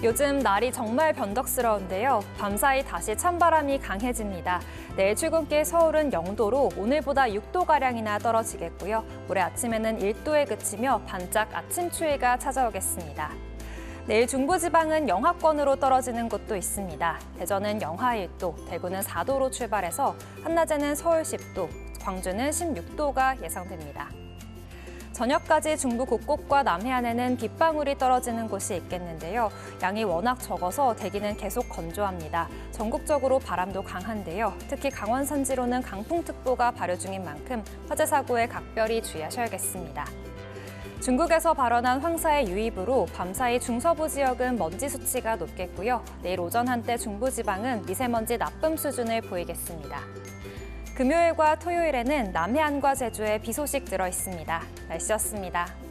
요즘 날이 정말 변덕스러운데요. 밤사이 다시 찬바람이 강해집니다. 내일 출근길 서울은 0도로 오늘보다 6도가량이나 떨어지겠고요. 모레 아침에는 1도에 그치며 반짝 아침 추위가 찾아오겠습니다. 내일 중부지방은 영하권으로 떨어지는 곳도 있습니다. 대전은 영하 1도, 대구는 4도로 출발해서 한낮에는 서울 10도, 광주는 16도가 예상됩니다. 저녁까지 중부 곳곳과 남해안에는 빗방울이 떨어지는 곳이 있겠는데요. 양이 워낙 적어서 대기는 계속 건조합니다. 전국적으로 바람도 강한데요. 특히 강원 산지로는 강풍특보가 발효 중인 만큼 화재 사고에 각별히 주의하셔야겠습니다. 중국에서 발원한 황사의 유입으로 밤사이 중서부 지역은 먼지 수치가 높겠고요. 내일 오전 한때 중부지방은 미세먼지 나쁨 수준을 보이겠습니다. 금요일과 토요일에는 남해안과 제주에 비 소식 들어 있습니다. 날씨였습니다.